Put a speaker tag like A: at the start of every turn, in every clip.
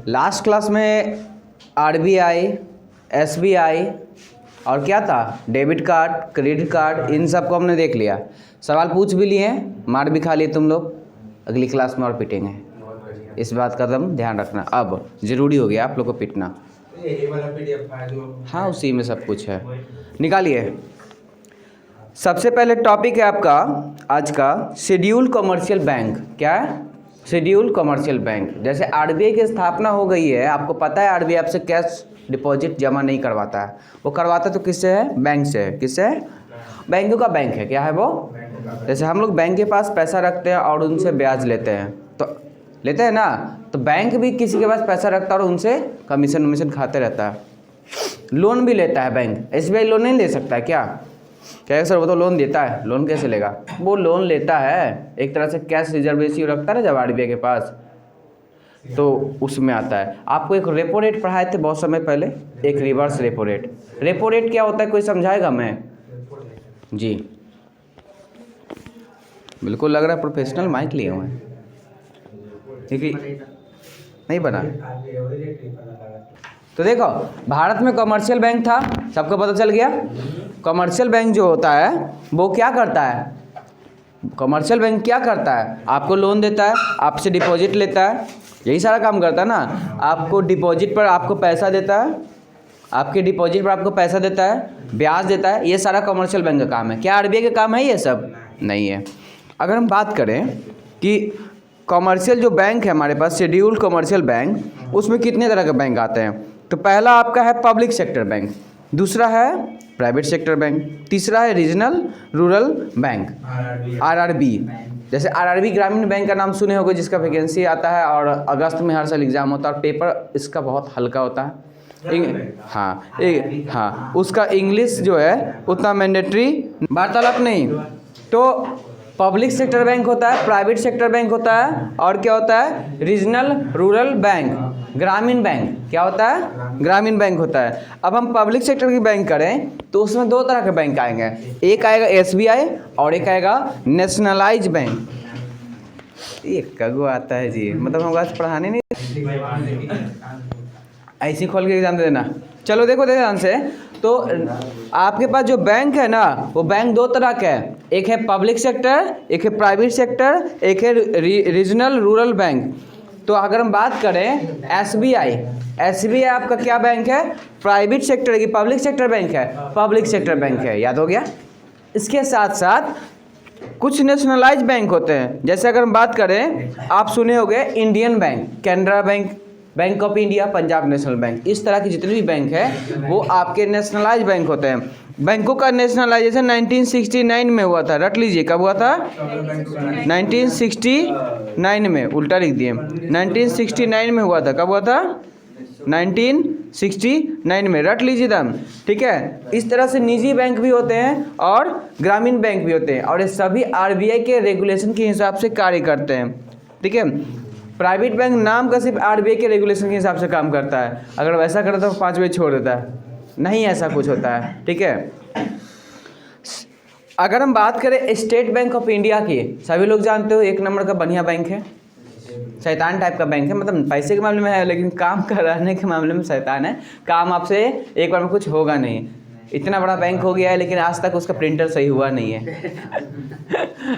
A: Last class में RBI, SBI और क्या था, डेबिट कार्ड, क्रेडिट कार्ड, इन सब को हमने देख लिया। सवाल पूछ भी लिए हैं, मार भी खा लिए तुम लोग। अगली क्लास में और पिटेंगे, इस बात का तुम ध्यान रखना। अब ज़रूरी हो गया आप लोग को पिटना। हाँ, उसी में सब कुछ है, निकालिए। सबसे पहले टॉपिक है आपका आज का शेड्यूल कमर्शियल बैंक। क्या है? Schedule commercial bank. जैसे आरबीआई की स्थापना हो गई है, आपको पता है आरबीआई आपसे कैश डिपॉजिट जमा नहीं करवाता है, वो करवाता तो किससे है? बैंक से है। किससे है? बैंकों का बैंक है। क्या है वो? जैसे हम लोग बैंक के पास पैसा रखते हैं और उनसे ब्याज लेते हैं, तो लेते हैं ना, तो बैंक भी किसी के पास पैसा रखता है और उनसे कमीशन वमीशन खाते रहता है। लोन भी लेता है बैंक। एसबीआई लोन नहीं ले सकता है क्या? क्या सर वो तो लोन देता है, लोन कैसे लेगा? वो लोन लेता है, एक तरह से कैश रिजर्व रेशियो रखता है ना जब आरबीआई के पास, तो उसमें आता है। आपको एक रेपो रेट पढ़ाए थे बहुत समय पहले, एक reverse repo rate. Repo rate क्या होता है, कोई समझाएगा? मैं जी, बिल्कुल लग रहा है प्रोफेशनल माइक लिए हुए हैं, क्योंकि नहीं बना। तो देखो, भारत में कमर्शियल बैंक था, सबको पता चल गया। कमर्शियल बैंक जो होता है वो क्या करता है? कमर्शियल बैंक क्या करता है? आपको लोन देता है, आपसे डिपॉजिट लेता है, यही सारा काम करता है ना। आपको डिपॉजिट पर आपको पैसा देता है, आपके डिपॉजिट पर आपको पैसा देता है, ब्याज देता है, ये सारा कमर्शियल बैंक का काम है। क्या आरबीआई का काम है ये सब? नहीं है। अगर हम बात करें कि कमर्शियल जो बैंक है हमारे पास, शेड्यूल्ड कमर्शियल बैंक, उसमें कितने तरह के बैंक आते हैं? तो पहला आपका है पब्लिक सेक्टर बैंक, दूसरा है प्राइवेट सेक्टर बैंक, तीसरा है रीजनल रूरल बैंक, आरआरबी। जैसे आरआरबी ग्रामीण बैंक का नाम सुने होंगे, जिसका वैकेंसी आता है और अगस्त में हर साल एग्जाम होता है और पेपर इसका बहुत हल्का होता है। हाँ, उसका इंग्लिश जो है उतना मैंडेटरी वार्तालाप नहीं। तो पब्लिक सेक्टर बैंक होता है, प्राइवेट सेक्टर बैंक होता है, और क्या होता है? रीजनल रूरल बैंक, ग्रामीण बैंक। क्या होता है? ग्रामीण बैंक होता है। अब हम पब्लिक सेक्टर की बैंक करें तो उसमें दो तरह के बैंक आएंगे, एक आएगा एसबीआई और एक आएगा नेशनलाइज बैंक। ये कगो आता है जी, मतलब हम आज पढ़ाने नहीं, ऐसे खोल के एग्जाम दे देना। चलो देखो ध्यान से, तो आपके पास जो बैंक है ना, वो बैंक दो तरह का है, एक है पब्लिक सेक्टर, एक है प्राइवेट सेक्टर, एक है रीजनल रूरल बैंक। तो अगर हम बात करें एसबीआई, एसबीआई आपका क्या बैंक है? प्राइवेट सेक्टर की पब्लिक सेक्टर बैंक है? पब्लिक सेक्टर बैंक है, याद हो गया। इसके साथ साथ कुछ नेशनलाइज बैंक होते हैं, जैसे अगर हम बात करें, आप सुने होंगे Indian bank, Canara bank, bank of India, Punjab national bank, इस तरह के जितने भी बैंक हैं वो आपके नेशनलाइज बैंक होते हैं। बैंकों का नेशनलाइजेशन 1969 में हुआ था, रट लीजिए कब हुआ था? 1969 में, उल्टा लिख दिए, 1969 में हुआ था। कब हुआ था? 1969 में, रट लीजिए दाम, ठीक है। इस तरह से निजी बैंक भी होते हैं और ग्रामीण बैंक भी होते हैं, और ये सभी आरबीआई के रेगुलेशन के हिसाब से कार्य करते हैं, ठीक है। प्राइवेट बैंक नाम का सिर्फ आरबीआई के रेगुलेशन के हिसाब से काम करता है, अगर वैसा करता तो 5 बजे छोड़ देता है, नहीं ऐसा कुछ होता है, ठीक है। अगर हम बात करें स्टेट बैंक ऑफ इंडिया की, सभी लोग जानते हो एक नंबर का बढ़िया बैंक है, शैतान टाइप का बैंक है, मतलब पैसे के मामले में है लेकिन काम कराने के मामले में शैतान है। काम आपसे एक बार में कुछ होगा नहीं, इतना बड़ा बैंक हो गया है लेकिन आज तक उसका प्रिंटर सही हुआ नहीं है।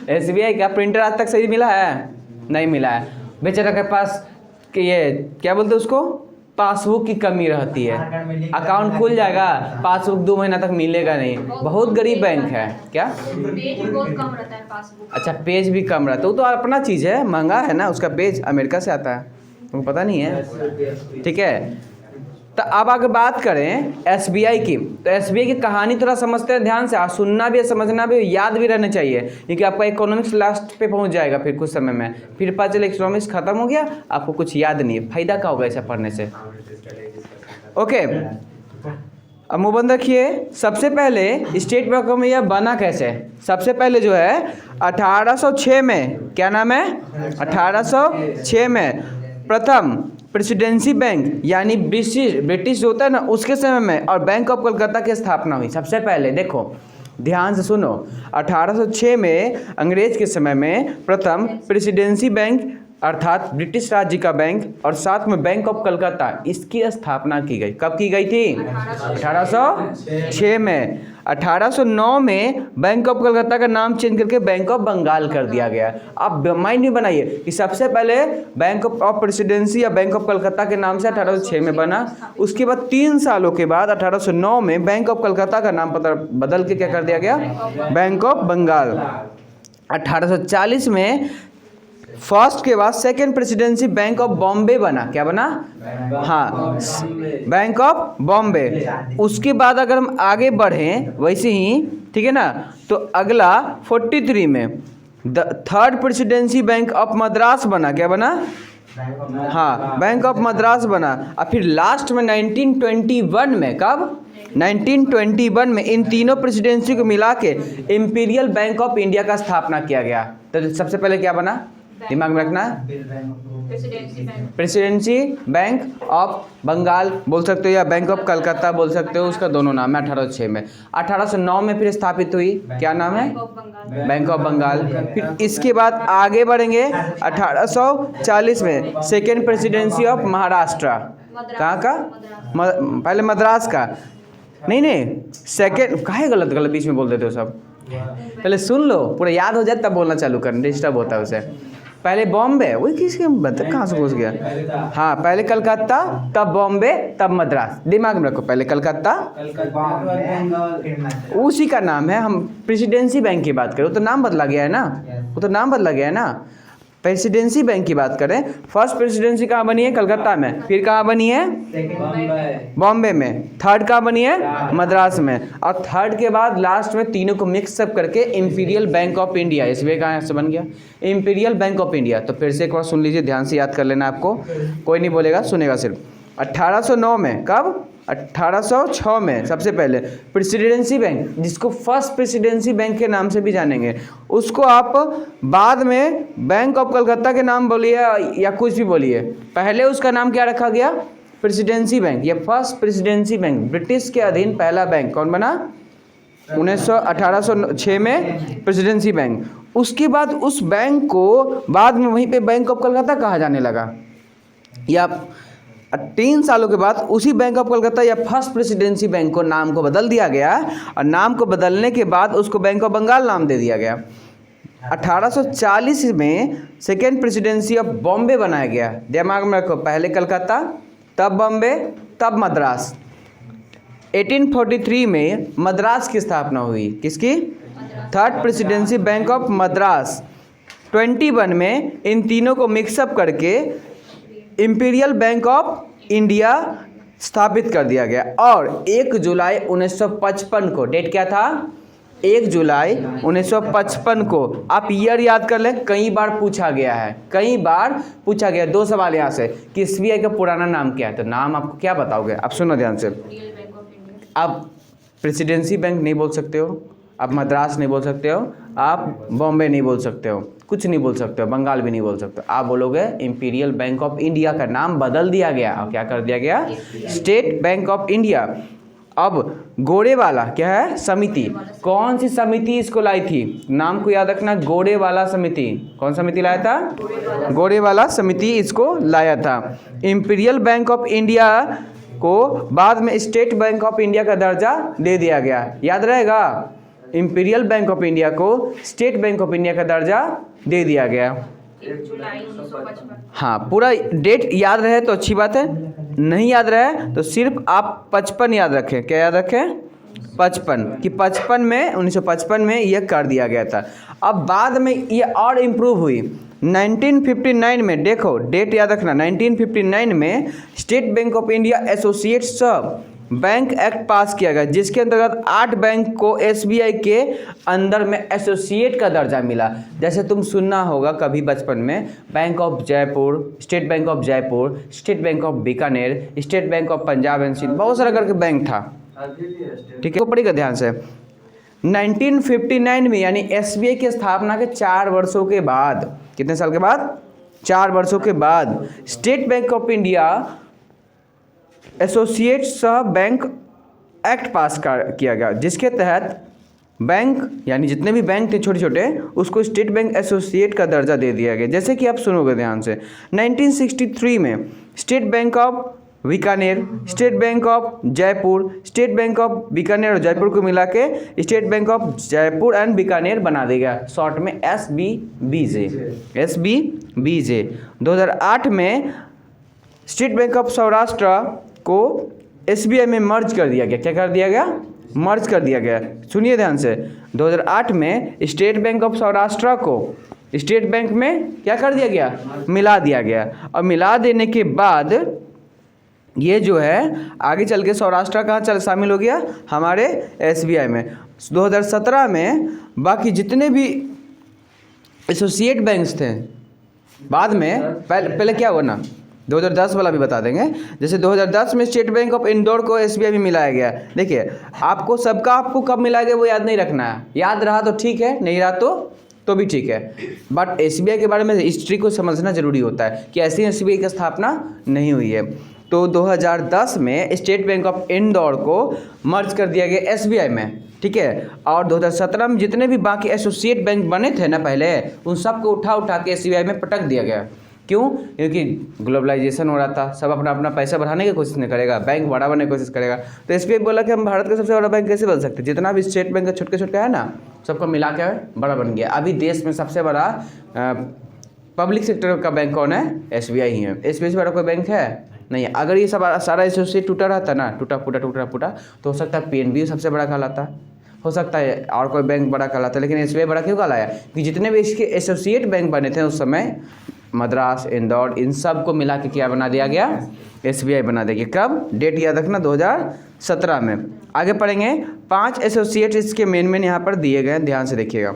A: एसबीआई का प्रिंटर आज तक सही मिला है? नहीं मिला है। बेचारा के पास कि ये क्या बोलते हैं उसको, पासबुक की कमी रहती है, अकाउंट खुल जाएगा, पासबुक 2 महीना तक मिलेगा नहीं, बहुत गरीब बैंक है। क्या
B: पेज बहुत कम रहता है पासबुक?
A: अच्छा, पेज भी कम रहता है, वो तो अपना चीज़ है, महंगा है ना, उसका पेज अमेरिका से आता है, तुमको पता नहीं है, ठीक है। तो अब अगर बात करें एसबीआई की, तो एसबीआई की कहानी थोड़ा समझते हैं ध्यान से, सुनना भी है, समझना भी, याद भी रहना चाहिए, क्योंकि आपका इकोनॉमिक्स लास्ट पे पहुंच जाएगा फिर कुछ समय में, फिर पता चले इकोनॉमिक्स खत्म हो गया, आपको कुछ याद नहीं है, फायदा क्या होगा ऐसा पढ़ने से। ओके, अब मुबंद रखिए। सबसे पहले स्टेट बैंक ऑफ इंडिया बना कैसे? सबसे पहले जो है 1806 में, क्या नाम है? 1806 में प्रथम प्रेसिडेंसी बैंक, यानी ब्रिटिश होता है ना, उसके समय में, और बैंक ऑफ कलकत्ता की स्थापना हुई सबसे पहले। देखो ध्यान से सुनो, 1806 में अंग्रेज के समय में प्रथम प्रेसिडेंसी बैंक अर्थात ब्रिटिश राज्य का बैंक और साथ में बैंक ऑफ कलकत्ता, इसकी स्थापना की गई। कब की गई थी? 1806 में। 1809 में बैंक ऑफ कलकत्ता का नाम चेंज करके बैंक ऑफ बंगाल कर दिया गया। आप माइंड में बनाइए कि सबसे पहले बैंक ऑफ प्रेसिडेंसी या बैंक ऑफ कलकत्ता के नाम से 1806 में बना। उसके बाद 3 सालों के बाद 1809 में बैंक ऑफ कलकत्ता का नाम बदल के क्या कर दिया गया? Bank of Bengal. 1840 में फर्स्ट के बाद second presidency bank of Bombay बना। क्या बना? हाँ, बैंक ऑफ बॉम्बे। उसके बाद अगर हम आगे बढ़ें वैसे ही, ठीक है ना, तो अगला 43 में third presidency bank of Madras बना। क्या बना? हाँ, बैंक ऑफ मद्रास बना। और फिर लास्ट में 1921 में, कब? 1921 में इन तीनों प्रेसिडेंसी को मिला के इंपीरियल बैंक ऑफ इंडिया का स्थापना किया गया। तो सबसे पहले क्या बना? दिमाग में रखना, प्रेसिडेंसी बैंक ऑफ बंगाल बोल सकते हो या बैंक ऑफ कलकत्ता बोल सकते हो, उसका दोनों नाम है। 1806 में। 1809 में फिर स्थापित हुई, क्या नाम है? Bank of Bengal. फिर इसके बाद आगे बढ़ेंगे 1840 में सेकेंड प्रेसिडेंसी ऑफ महाराष्ट्र। कहाँ का? पहले मद्रास का, नहीं सेकेंड। काहे गलत बीच में बोल देते हो सब? पहले सुन लो, पूरा याद हो जाए तब बोलना चालू करना, डिस्टर्ब होता है उसे। पहले बॉम्बे, वही किसके मतलब कहाँ से घुस गया? हाँ, पहले कलकत्ता, तब बॉम्बे, तब मद्रास। दिमाग में रखो, पहले कलकत्ता, उसी का नाम है। हम प्रेसिडेंसी बैंक की बात करें तो नाम बदला गया है ना, वो तो नाम बदला गया है ना। प्रेसिडेंसी बैंक की बात करें, फर्स्ट प्रेसिडेंसी कहाँ बनी है? कलकत्ता में। फिर कहाँ बनी है? बॉम्बे में। थर्ड कहाँ बनी है? मद्रास में। और थर्ड के बाद लास्ट में तीनों को मिक्सअप करके इंपीरियल बैंक ऑफ इंडिया, इसलिए कहाँ से बन गया? Imperial bank of India. तो फिर से एक बार सुन लीजिए, ध्यान से याद कर लेना, आपको कोई नहीं बोलेगा, सुनेगा सिर्फ। 1809 में, कब? 1806 में सबसे पहले प्रेसिडेंसी बैंक, जिसको फर्स्ट प्रेसिडेंसी बैंक के नाम से भी जानेंगे, उसको आप बाद में बैंक ऑफ कलकत्ता के नाम बोलिए या कुछ भी बोलिए, पहले उसका नाम क्या रखा गया? Presidency bank. या फर्स्ट प्रेसिडेंसी बैंक, ब्रिटिश के अधीन पहला बैंक कौन बना? 1806 में प्रेसिडेंसी बैंक। उसके बाद उस बैंक को बाद में वहीं पे बैंक ऑफ कलकत्ता कहा जाने लगा। या 3 सालों के बाद उसी बैंक ऑफ कलकत्ता या फर्स्ट प्रेसिडेंसी बैंक को नाम को बदल दिया गया, और नाम को बदलने के बाद उसको बैंक ऑफ बंगाल नाम दे दिया गया। 1840 में सेकेंड प्रेसिडेंसी ऑफ बॉम्बे बनाया गया। दिमाग में रखो, पहले कलकत्ता, तब बॉम्बे, तब मद्रास। 1843 में मद्रास की स्थापना हुई। किसकी? Third presidency bank of Madras. 21 में इन तीनों को मिक्सअप करके इंपीरियल बैंक ऑफ इंडिया स्थापित कर दिया गया। और 1 जुलाई 1955 को, डेट क्या था? 1 जुलाई 1955 को। आप ईयर याद कर लें, कई बार पूछा गया है, कई बार पूछा गया। 2 सवाल यहाँ से कि एसबीआई का पुराना नाम क्या है, तो नाम आपको क्या बताओगे? आप सुनो ध्यान से। आप प्रेसिडेंसी बैंक नहीं बोल सकते हो, आप मद्रास नहीं बोल सकते हो, आप बॉम्बे नहीं बोल सकते हो, कुछ नहीं बोल सकते हो, बंगाल भी नहीं बोल सकते हो। आप बोलोगे इंपीरियल बैंक ऑफ इंडिया का नाम बदल दिया गया। और क्या कर दिया गया? State bank of India. अब गोरे वाला क्या है? समिति। कौन सी समिति इसको लाई थी? नाम को याद रखना, गोरे वाला समिति। कौन समिति लाया था? गोरे वाला समिति इसको लाया था। इंपीरियल बैंक ऑफ इंडिया को बाद में स्टेट बैंक ऑफ इंडिया का दर्जा दे दिया गया। याद रहेगा, इंपीरियल बैंक ऑफ इंडिया को स्टेट बैंक ऑफ इंडिया का दर्जा दे दिया गया।
B: 1 जुलाई 1955।
A: हाँ, पूरा डेट याद रहे तो अच्छी बात है, नहीं याद रहे तो सिर्फ आप 55 याद रखें। क्या याद रखें? 55, कि 55 में 1955 में यह कर दिया गया था। अब बाद में ये और इम्प्रूव हुई। 1959 में, देखो डेट याद रखना, 1959 में state bank of India associates bank act पास किया गया, जिसके अंतर्गत 8 बैंक को एसबीआई के अंदर में एसोसिएट का दर्जा मिला। जैसे तुम सुनना होगा कभी बचपन में, bank of Jaipur, state bank of Jaipur, state bank of Bikaner, state bank of Punjab and Sindh, बहुत सारा करके बैंक था। ठीक है, तो पढ़िएगा ध्यान से। 1959 में यानी एसबीआई की स्थापना के 4 वर्षों के बाद, कितने साल के बाद? 4 वर्षों के बाद state bank of India associate सह बैंक एक्ट पास किया गया, जिसके तहत बैंक यानी जितने भी बैंक थे छोटे छोटे उसको स्टेट बैंक एसोसिएट का दर्जा दे दिया गया। जैसे कि आप सुनोगे ध्यान से, 1963 में state bank of Bikaner, state bank of Jaipur, state bank of Bikaner और जयपुर को मिला के state bank of Jaipur and Bikaner बना दिया गया, शॉर्ट में SBBJ। 2008 में स्टेट बैंक ऑफ सौराष्ट्र को SBI में मर्ज कर दिया गया। क्या कर दिया गया? मर्ज कर दिया गया। सुनिए ध्यान से, 2008 में स्टेट बैंक ऑफ सौराष्ट्र को स्टेट बैंक में क्या कर दिया गया? मिला दिया गया। और मिला देने के बाद ये जो है आगे चल के सौराष्ट्र कहाँ शामिल हो गया? हमारे SBI में। 2017 में बाकी जितने भी एसोसिएट बैंक्स थे, बाद में पहले क्या हुआ ना, 2010 वाला भी बता देंगे। जैसे 2010 में स्टेट बैंक ऑफ इंदौर को SBI में मिलाया गया। देखिए आपको कब मिलाया गया वो याद नहीं रखना है, याद रहा तो ठीक है, नहीं रहा तो भी ठीक है। बट SBI के बारे में हिस्ट्री को समझना जरूरी होता है कि ऐसी SBI की स्थापना नहीं हुई है। तो 2010 में स्टेट बैंक ऑफ इंदौर को मर्ज कर दिया गया SBI में, ठीक है। और 2017 में जितने भी बाकी एसोसिएट बैंक बने थे ना पहले, उन सबको उठा के SBI में पटक दिया गया। क्यों? क्योंकि ग्लोबलाइजेशन हो रहा था, सब अपना अपना पैसा बढ़ाने की कोशिश नहीं करेगा, बैंक बड़ा बनने की कोशिश करेगा। तो SBI बोला कि हम भारत का सबसे बड़ा बैंक कैसे बन सकते, जितना भी स्टेट बैंक का छोटे है ना, सबको मिला के बड़ा बन गया। अभी देश में सबसे बड़ा पब्लिक सेक्टर का बैंक कौन है? SBI ही है। SBI से बड़ा कोई बैंक है नहीं। अगर ये सब सारा एसोसिएट टूटा रहता ना, टूटा फूटा तो हो सकता है PNB सबसे बड़ा कहलाता, हो सकता है और कोई बैंक बड़ा कहलाता, लेकिन SBI बड़ा क्यों कहलाया? कि जितने भी इसके एसोसिएट बैंक बने थे उस समय, मद्रास, इंदौर, इन सब को मिला के क्या बना दिया गया? SBI बना दिया गया। कब? डेट याद रखना, 2017 में। आगे पढ़ेंगे। 5 एसोसिएट इसके मेन यहाँ पर दिए गए, ध्यान से देखिएगा।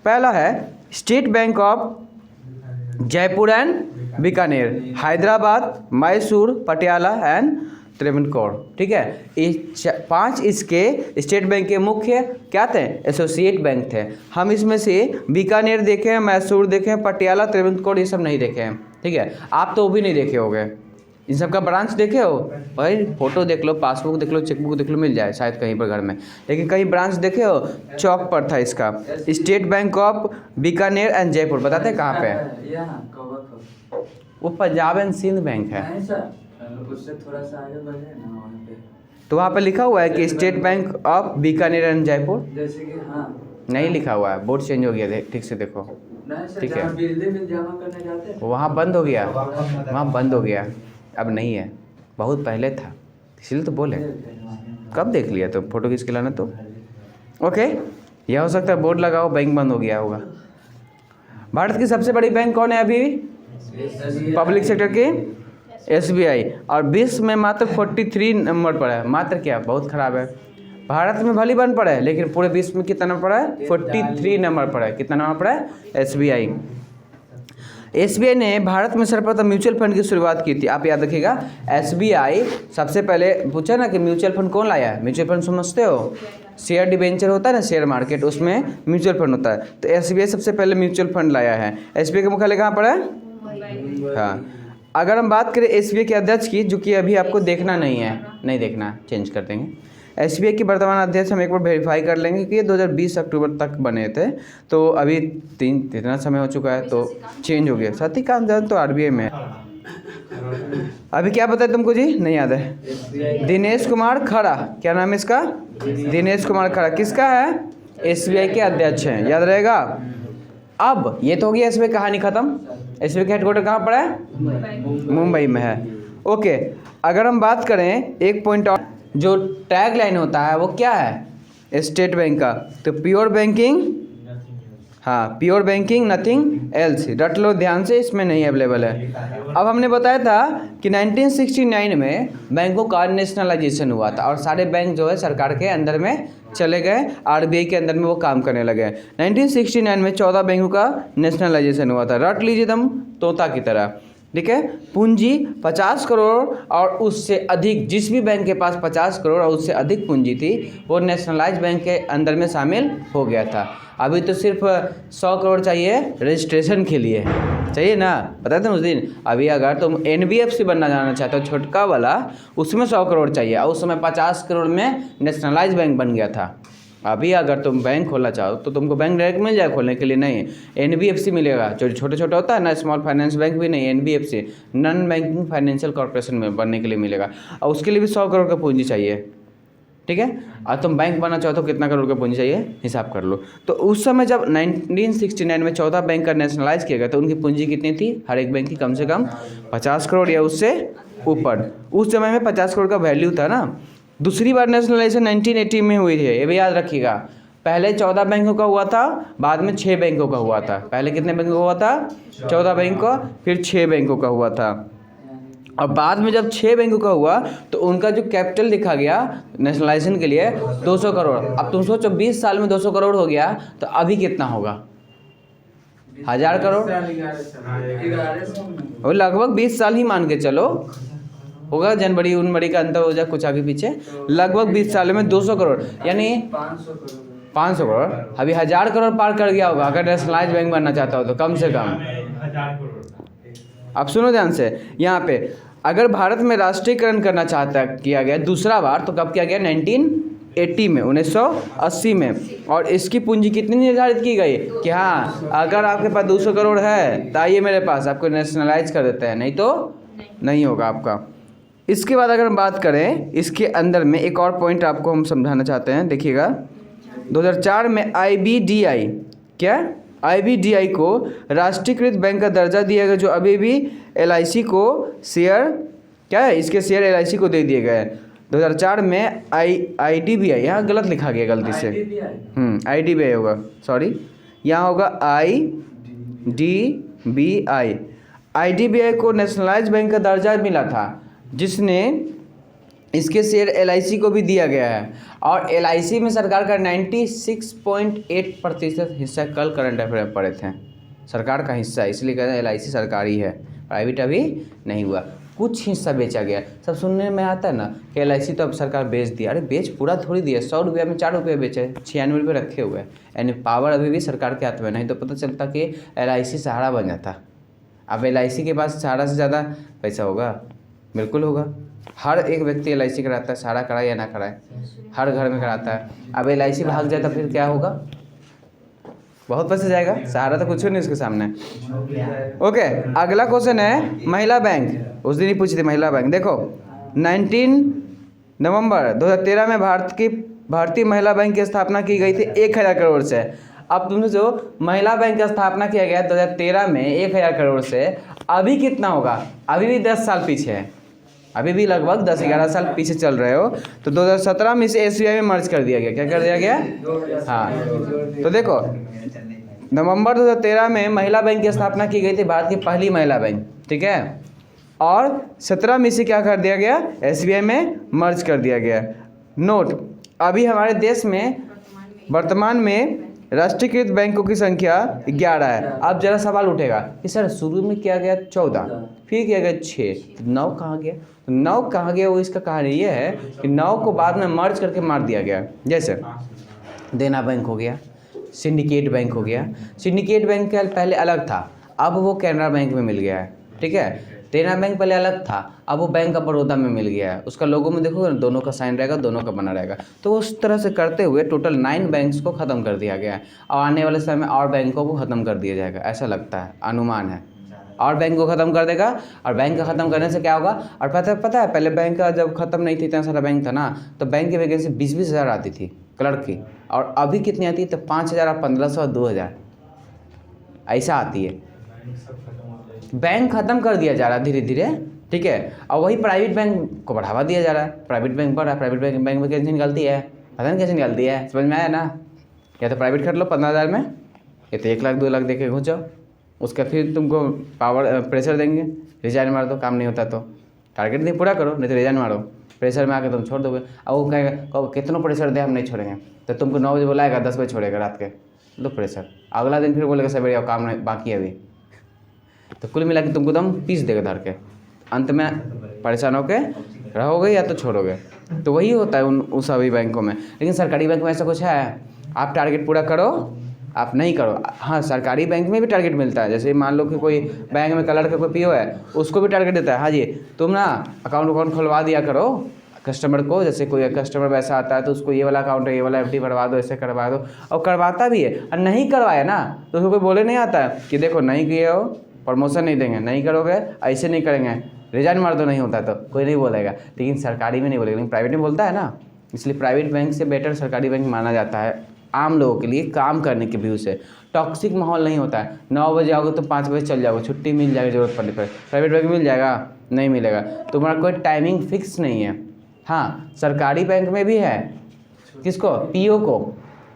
A: पहला है State bank of Jaipur and Bikaner, Hyderabad, Mysore, Patiala and Travancore, ठीक है। ये 5 इसके स्टेट बैंक के मुख्य क्या थे? एसोसिएट बैंक थे। हम इसमें से बीकानेर देखे हैं, मैसूर देखे हैं, पटियाला, त्रिवेंद्रकोर ये सब नहीं देखे हैं, ठीक है। आप तो वो भी नहीं देखे होंगे। इन सब का ब्रांच देखे हो भाई? फोटो देख लो, पासबुक देख लो, चेकबुक देख लो, मिल जाए शायद कहीं पर घर में, लेकिन कहीं ब्रांच देखे हो? चौक पर था इसका, state bank of Bikaner and Jaipur. बताते हैं कहाँ पे है? वो पंजाब एंड सिंध बैंक है,
C: उससे थोड़ा सा आगे बढ़े ना वहाँ पे,
A: तो वहाँ पे लिखा हुआ है कि state bank of Bikaner and Jaipur.
C: जैसे कि हाँ
A: नहीं लिखा हुआ है, बोर्ड चेंज हो गया, ठीक से देखो, ठीक है।
C: बिजली बिल जमा करने जाते हैं
A: वहाँ बंद हो गया, वहाँ बंद हो गया, अब नहीं है, बहुत पहले था, इसलिए तो बोले। कब देख लिया तो फोटो खींच के लाना तो। ओके, यह हो सकता है बोर्ड लगाओ बैंक बंद हो गया होगा। भारत की सबसे बड़ी बैंक कौन है अभी पब्लिक सेक्टर की? SBI। और विश्व में मात्र 43 नंबर पर है। मात्र क्या, बहुत ख़राब है। भारत में भली बन पड़ा है, लेकिन पूरे विश्व में कितना नंबर पड़ा है? 43 नंबर पर है। कितना नंबर पड़ा है? SBI। SBI ने भारत में सर्वप्रथम म्यूचुअल फंड की शुरुआत की थी। आप याद रखिएगा, SBI सबसे पहले पूछा ना कि म्यूचुअल फंड कौन लाया है? म्यूचुअल फंड समझते हो? शेयर डिबेंचर होता है ना, शेयर मार्केट, उसमें म्यूचुअल फंड होता है। तो SBI सबसे पहले म्यूचुअल फंड लाया है। SBI का मुख्यालय कहाँ पर है? हाँ। अगर हम बात करें SBI के अध्यक्ष की, जो कि अभी आपको देखना नहीं है, नहीं देखना, चेंज कर देंगे। SBI के वर्तमान अध्यक्ष हम एक बार वेरीफाई कर लेंगे कि ये 2020 अक्टूबर तक बने थे, तो अभी इतना समय हो चुका है तो चेंज हो गया। सतीकांत जैन तो RBI में है। अभी क्या बताया तुमको जी? नहीं याद है। दिनेश कुमार खड़ा, क्या नाम है इसका? दिनेश कुमार खड़ा किसका है? SBI के अध्यक्ष हैं, याद रहेगा। अब ये तो हो गया SBI कहानी खत्म। SBI का हेडक्वार्टर कहाँ पर है? मुंबई में है। ओके, अगर हम बात करें एक पॉइंट और, जो टैग लाइन होता है वो क्या है स्टेट बैंक का? तो प्योर बैंकिंग, हाँ, प्योर बैंकिंग, नथिंग एल्स। रट लो ध्यान से, इसमें नहीं अवेलेबल है। अब हमने बताया था कि 1969 में बैंकों का नेशनलाइजेशन हुआ था और सारे बैंक जो है सरकार के अंदर में चले गए, RBI के अंदर में वो काम करने लगे। 1969 में 14 बैंकों का नेशनलाइजेशन हुआ था। रट लीजिए दम तोता की तरह, ठीक है। पूंजी 50 करोड़ और उससे अधिक, जिस भी बैंक के पास 50 करोड़ और उससे अधिक पूंजी थी वो नेशनलाइज बैंक के अंदर में शामिल हो गया था। अभी तो सिर्फ 100 करोड़ चाहिए रजिस्ट्रेशन के लिए, चाहिए ना, बताए थे उस दिन। अभी अगर तुम NBFC बनना जाना चाहते हो छोटका वाला, उसमें 100 करोड़ चाहिए और उस समय 50 करोड़ में नेशनलाइज बैंक बन गया था। अभी अगर तुम बैंक खोलना चाहो तो तुमको बैंक डायरेक्ट मिल जाए खोलने के लिए, नहीं NBFC मिलेगा, जो छोटे छोटे होता है ना, स्मॉल फाइनेंस बैंक भी नहीं, NBFC non banking financial corporation में बनने के लिए मिलेगा, और उसके लिए भी 100 करोड़ का पूंजी चाहिए, ठीक है। और तुम बैंक बनना चाहो तो कितना करोड़ का पूंजी चाहिए हिसाब कर लो। तो उस समय जब 1969 में 14 बैंक का नेशनलाइज किया गया तो उनकी पूंजी कितनी थी, हर एक बैंक की कम से कम 50 करोड़ या उससे ऊपर। उस समय में 50 करोड़ का वैल्यू था ना। दूसरी बार नेशनलाइजेशन 1980 में हुई थी, ये भी याद रखिएगा। पहले 14 बैंकों का हुआ था, बाद में 6 बैंकों का हुआ था। पहले कितने बैंकों का हुआ था, 14 बैंक का, फिर 6 बैंकों का हुआ था। और बाद में जब 6 बैंकों का हुआ तो उनका जो कैपिटल लिखा गया नेशनलाइजेशन के लिए 200 करोड़। अब तुम सोचो 20 साल में 200 करोड़ हो गया तो अभी कितना होगा, 1000 करोड़, और लगभग 20 साल ही मान के चलो होगा, जनवरी उनवरी का अंतर हो जाए कुछ आगे पीछे, लगभग 20 साल में 200 करोड़ यानी 500 करोड़, अभी 1000 करोड़ पार कर गया होगा अगर नेशनलाइज बैंक बनना चाहता हो तो कम से कम। अब सुनो ध्यान से, यहाँ पे अगर भारत में राष्ट्रीयकरण करना चाहता किया गया दूसरा बार तो कब किया गया, 1980 में, 1980 में। और इसकी पूंजी कितनी निर्धारित की गई कि हाँ अगर आपके पास 200 करोड़ है तो आइए मेरे पास, आपको नेशनलाइज कर देते हैं, नहीं तो नहीं होगा आपका। इसके बाद अगर हम बात करें इसके अंदर में एक और पॉइंट आपको हम समझाना चाहते हैं, देखिएगा 2004 में IBDI क्या, IBDI को राष्ट्रीयकृत बैंक का दर्जा दिया गया, जो अभी भी LIC को शेयर क्या है, इसके शेयर LIC को दे दिए गए। 2004 में IDBI, यहाँ गलत लिखा गया गलती से, IDBI होगा, सॉरी यहाँ होगा IDBI को नेशनलाइज बैंक का दर्जा मिला था, जिसने इसके शेयर LIC को भी दिया गया है। और LIC में सरकार का 96.8% हिस्सा कल करंट अफेयर में पड़े थे, सरकार का हिस्सा, इसलिए कहते हैं LIC सरकारी है, प्राइवेट अभी नहीं हुआ, कुछ हिस्सा बेचा गया। सब सुनने में आता है ना कि LIC तो अब सरकार बेच दिया, अरे बेच पूरा थोड़ी दिया, 100 रुपये में 4 रुपये बेचे, 96 रुपये रखे हुए हैं, यानी पावर अभी भी सरकार के हाथ में, नहीं तो पता चलता कि LIC सहारा बन जाता। अब LIC के पास सहारा से ज़्यादा पैसा होगा, बिल्कुल होगा, हर एक व्यक्ति LIC कराता है, सहारा कराए या ना कराए, हर घर में कराता है। अब LIC भाग जाए तो फिर क्या होगा, बहुत पैसा जाएगा, सहारा तो कुछ नहीं उसके सामने। ओके, अगला क्वेश्चन है महिला बैंक, उस दिन ही पूछी थी महिला बैंक। देखो 19 नवंबर 2013 में भारतीय महिला बैंक की स्थापना की गई थी 1000 करोड़ से। अब तुमने जो महिला बैंक का स्थापना किया गया 2013 में 1000 करोड़ से, अभी कितना होगा, अभी भी 10 साल पीछे है, अभी भी लगभग 10-11 साल पीछे चल रहे हो। तो 2017 में इसे SBI में मर्ज कर दिया गया, क्या कर दिया गया, हाँ। तो देखो नवंबर 2013 में महिला बैंक की स्थापना की गई थी, भारत की पहली महिला बैंक, ठीक है। और 17 में इसे क्या कर दिया गया, SBI में मर्ज कर दिया गया। नोट, अभी हमारे देश में वर्तमान में राष्ट्रीयकृत बैंकों की संख्या 11 है। अब जरा सवाल उठेगा कि सर शुरू में किया गया 14, फिर किया गया 6, तो 9 कहाँ गया, तो 9 कहाँ गया, वो इसका कहानी ये है कि 9 को बाद में मर्ज करके मार दिया गया। जैसे देना बैंक हो गया, सिंडिकेट बैंक हो गया, सिंडिकेट बैंक का पहले अलग था, अब वो कैनरा बैंक में मिल गया है, ठीक है। देना बैंक पहले अलग था, अब वो बैंक ऑफ बड़ौदा में मिल गया है, उसका लोगो में देखोगे ना दोनों का साइन रहेगा, दोनों का बना रहेगा। तो उस तरह से करते हुए टोटल 9 बैंक्स को ख़त्म कर दिया गया है, और आने वाले समय में और बैंकों को ख़त्म कर दिया जाएगा, ऐसा लगता है, अनुमान है, और बैंक को ख़त्म कर देगा। और बैंक का ख़त्म करने से क्या होगा, और पता है पहले बैंक का जब ख़त्म नहीं थी, इतना सारा बैंक था ना, तो बैंक की वैकेंसी 20-20 हज़ार आती थी क्लर्क की, और अभी कितनी आती है, तो 5000 और 1500 और 2000 ऐसा आती है। बैंक ख़त्म कर दिया जा रहा है धीरे धीरे, ठीक है। और वही प्राइवेट बैंक को बढ़ावा दिया जा रहा है, प्राइवेट बैंक बढ़ रहा है, प्राइवेट बैंक में कैसे निकलती है, पता नहीं कैसे निकलती है, समझ में आया ना। या तो प्राइवेट कर लो 15,000 में, या तो 1 लाख 2 लाख दे के घुस जाओ, उसका फिर तुमको पावर प्रेशर देंगे, रिजाइन मार दो, काम नहीं होता तो टारगेट नहीं पूरा करो, नहीं तो रिजाइन मारो, प्रेशर में आके तुम छोड़ दोगे। अब वो कहेगा कितना प्रेशर दे, हम नहीं छोड़ेंगे, तो तुमको 9 बजे बुलाएगा, 10 बजे छोड़ेगा रात के, लो प्रेशर, अगला दिन फिर बोलेगा सवेरे आओ, काम नहीं बाकी है अभी, तो कुल मिला के तुमको दम पीस देगा धर के, अंत में परेशान होके रहोगे या तो छोड़ोगे। तो वही होता है उन सभी बैंकों में। लेकिन सरकारी बैंक में ऐसा कुछ है, आप टारगेट पूरा करो, आप नहीं करो। हाँ, सरकारी बैंक में भी टारगेट मिलता है, जैसे मान लो कि कोई बैंक में कलर का कोई PO है, उसको भी टारगेट देता है, हाँ जी तुम ना अकाउंट खुलवा दिया करो, कस्टमर को, जैसे कोई कस्टमर वैसा आता है तो उसको ये वाला अकाउंट है, ये वाला FD भरवा दो, ऐसे करवा दो, और करवाता भी है। और नहीं करवाया ना तो उसको कोई बोले नहीं आता है कि देखो नहीं किए हो प्रमोशन नहीं देंगे, नहीं करोगे ऐसे नहीं करेंगे, रिजाइन मार दो, नहीं होता तो कोई नहीं बोलेगा। लेकिन सरकारी में नहीं बोलेगा, लेकिन प्राइवेट में बोलता है ना। इसलिए प्राइवेट बैंक से बेटर सरकारी बैंक माना जाता है आम लोगों के लिए काम करने के व्यू से। टॉक्सिक माहौल नहीं होता है, 9 बजे आओगे तो 5 बजे चल जाओगे, छुट्टी मिल जाएगी ज़रूरत पड़ने पर। प्राइवेट बैंक मिल जाएगा? नहीं मिलेगा। तुम्हारा कोई टाइमिंग फिक्स नहीं है। हाँ, सरकारी बैंक में भी है, किसको? PO को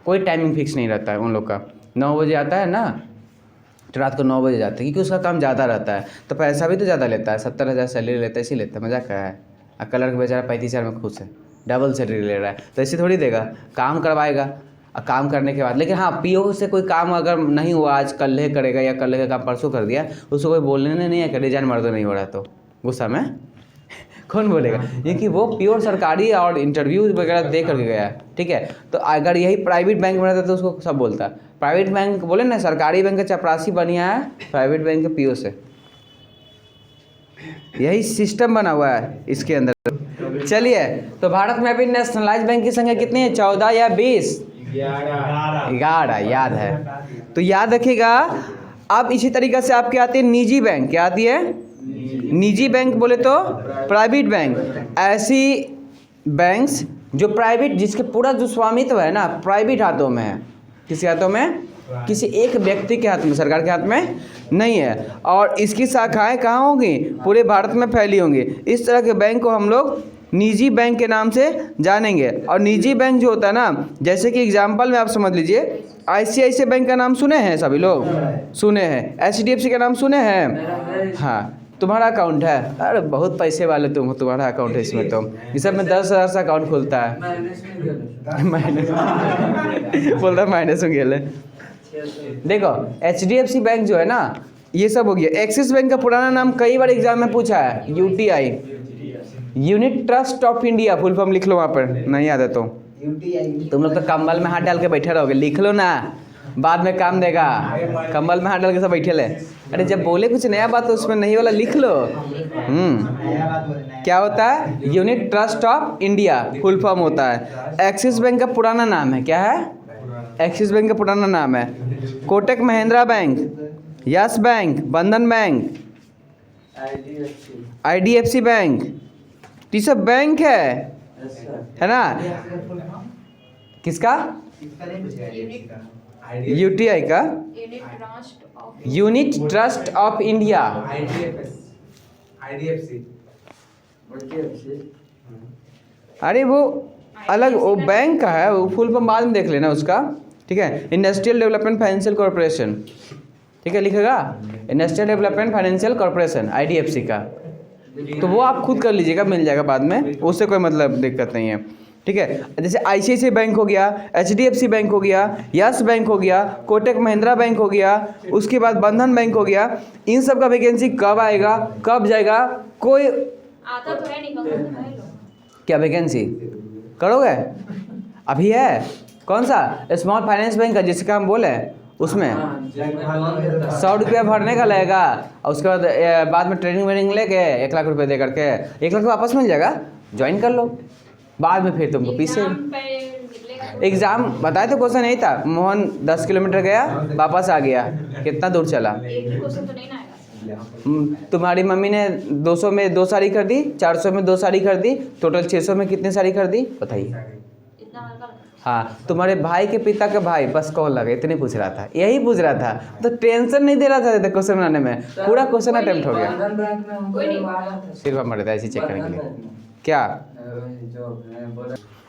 A: कोई टाइमिंग फिक्स नहीं रहता है उन लोग का। 9 बजे आता है ना तो रात को 9 बजे जाते हैं, क्योंकि उसका काम ज़्यादा रहता है तो पैसा भी तो ज़्यादा लेता है। 70,000 सैलरी लेता है, इसी लेता है, मजाक क्या है। और कलर का बेचारा 35,000 में खुश है, डबल सैलरी ले रहा है, तो ऐसे थोड़ी देगा, काम करवाएगा। और काम करने के बाद, लेकिन हाँ PO से कोई काम अगर नहीं हुआ, आज कल ही करेगा या कल का काम परसों कर दिया, उसको कोई बोलने नहीं है कि रिजाइन मार दो नहीं हो रहा तो गुस्सा में कौन बोलेगा, क्योंकि वो प्योर सरकारी और इंटरव्यू वगैरह दे करके गया है। ठीक है, तो अगर यही प्राइवेट बैंक में रहता तो उसको सब बोलता है। प्राइवेट बैंक बोले ना, सरकारी बैंक का चपरासी बढ़िया है प्राइवेट बैंक के PO से, यही सिस्टम बना हुआ है इसके अंदर। चलिए, तो भारत में अभी नेशनलाइज बैंक की संख्या कितनी है? 14 या 20? 11 याद है, तो याद रखिएगा। अब इसी तरीक़े से आपके आती है निजी बैंक। क्या आती है? निजी बैंक बोले तो प्राइवेट बैंक। ऐसी बैंक्स जो प्राइवेट, जिसके पूरा जो स्वामित्व है ना प्राइवेट हाथों में है। किसके हाथों में? किसी एक व्यक्ति के हाथ में, सरकार के हाथ में नहीं है। और इसकी शाखाएं कहाँ होंगी? पूरे भारत में फैली होंगी। इस तरह के बैंक को हम लोग निजी बैंक के नाम से जानेंगे। और निजी बैंक जो होता है ना, जैसे कि एग्जाम्पल में आप समझ लीजिए, ICICI बैंक का नाम सुने हैं सभी लोग? सुने हैं। HDFC का नाम सुने हैं? हाँ, तुम्हारा अकाउंट है? अरे बहुत पैसे वाले तुम हो, तुम्हारा अकाउंट है इसमें। तो इस सब में 10,000 से अकाउंट खुलता है। माइनस बोलता माइनस हो गया। देखो HDFC बैंक जो है ना, ये सब हो गया। एक्सिस बैंक का पुराना नाम कई बार एग्जाम में पूछा है, UTI, unit trust of India, full form लिख लो वहाँ पर, नहीं आता तो तुम लोग तो कंबल में हाथ डाल के बैठे रहोगे, लिख लो ना, बाद में काम देगा। कंबल में हाथ डाल के सब बैठे ले। अरे जब बोले कुछ नया बात तो उसमें नहीं वाला लिख लो। क्या होता है? Unit trust of India full form होता है। एक्सिस बैंक का पुराना नाम है, क्या है? एक्सिस बैंक का पुराना नाम है Kotak Mahindra bank, yes bank, बंधन बैंक, IDFC बैंक। ये सब बैंक है ना? किसका? UTI का यूनिट ट्रस्ट ऑफ इंडिया। अरे वो अलग, वो बैंक का है, वो फुल फॉर्म बाद में देख लेना उसका। ठीक है, इंडस्ट्रियल डेवलपमेंट फाइनेंशियल कॉर्पोरेशन। ठीक है, लिखेगा industrial development financial corporation, IDFC का। तो वो आप खुद कर लीजिएगा, मिल जाएगा बाद में, उससे कोई मतलब दिक्कत नहीं है। ठीक है, जैसे ICICI बैंक हो गया, HDFC बैंक हो गया, यस बैंक हो गया, कोटक महिंद्रा बैंक हो गया, उसके बाद बंधन बैंक हो गया। इन सब का वैकेंसी कब आएगा, कब जाएगा, कोई
B: आता तो है नहीं, कम तो है लो।
A: क्या वैकेंसी करोगे? अभी है कौन सा? स्मॉल फाइनेंस बैंक का, जिसका हम बोले उसमें 100 रुपया भरने का लगेगा, और उसके बाद में ट्रेनिंग वेनिंग लेके 1 लाख रुपये दे करके 1 लाख वापस मिल जाएगा, ज्वाइन कर लो। बाद में फिर तुमको पीछे एग्ज़ाम बताए तो क्वेश्चन नहीं था। मोहन 10 किलोमीटर गया, वापस आ गया, कितना दूर चला?
B: क्वेश्चन तो नहीं ना आएगा।
A: तुम्हारी मम्मी ने 200 में 2 साड़ी कर दी, 400 में 2 साड़ी कर दी, टोटल 600 में कितनी साड़ी कर दी बताइए?
B: इतना हल्का।
A: हाँ, तुम्हारे भाई के पिता के भाई, बस कौन लगे, इतने पूछ रहा था, यही पूछ रहा था, तो टेंशन नहीं दे रहा था क्वेश्चन बनाने में, पूरा क्वेश्चन अटेम्प्ट हो गया। सिर्फ हमारे था ऐसे चेक करने के लिए। क्या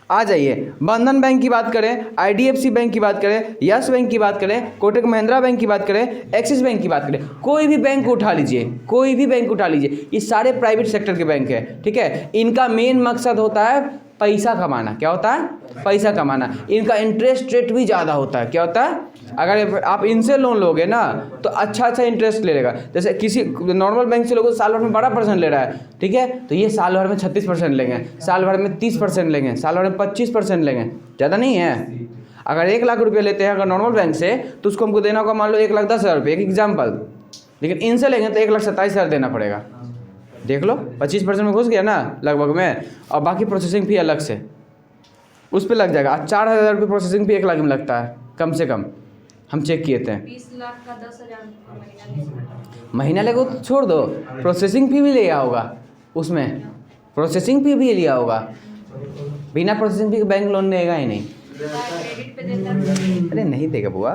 A: आ जाइए, बंधन बैंक की बात करें, IDFC बैंक की बात करें, यस बैंक की बात करें, कोटक महिंद्रा बैंक की बात करें, एक्सिस बैंक की बात करें, कोई भी बैंक उठा लीजिए, कोई भी बैंक उठा लीजिए, ये सारे प्राइवेट सेक्टर के बैंक है। ठीक है, इनका मेन मकसद होता है पैसा कमाना। क्या होता है? पैसा कमाना। इनका इंटरेस्ट रेट भी ज़्यादा होता है। क्या होता है? अगर आप इनसे लोन लोगे ना तो अच्छा इंटरेस्ट ले लेगा। जैसे किसी नॉर्मल बैंक से लोगों साल भर में 12% ले रहा है, ठीक है, तो ये साल भर में 36% लेंगे, साल भर में 30% लेंगे, साल भर में 25% लेंगे, ज़्यादा नहीं है। अगर 1 लाख रुपये लेते हैं अगर नॉर्मल बैंक से, तो उसको हमको देना होगा मान लो 1,10,000 रुपये, एक एग्जाम्पल। लेकिन इनसे लेंगे तो 1,27,000 देना पड़ेगा। देख लो 25% में घुस गया ना लगभग में, और बाकी प्रोसेसिंग फ़ी अलग से उस पर लग जाएगा। 4,000 रुपये प्रोसेसिंग फ़ी 1 लाख में लगता है कम से कम, हम चेक किए थे।
B: 20 लाख का 10,000 महीना
A: महीना लेगा तो छोड़ दो, प्रोसेसिंग फ़ी भी लिया होगा उसमें, प्रोसेसिंग फ़ी भी लिया होगा। बिना प्रोसेसिंग फ़ी के बैंक लोन देगा ही नहीं।
B: क्रेडिट पे देता है।
A: अरे नहीं देगा बुआ,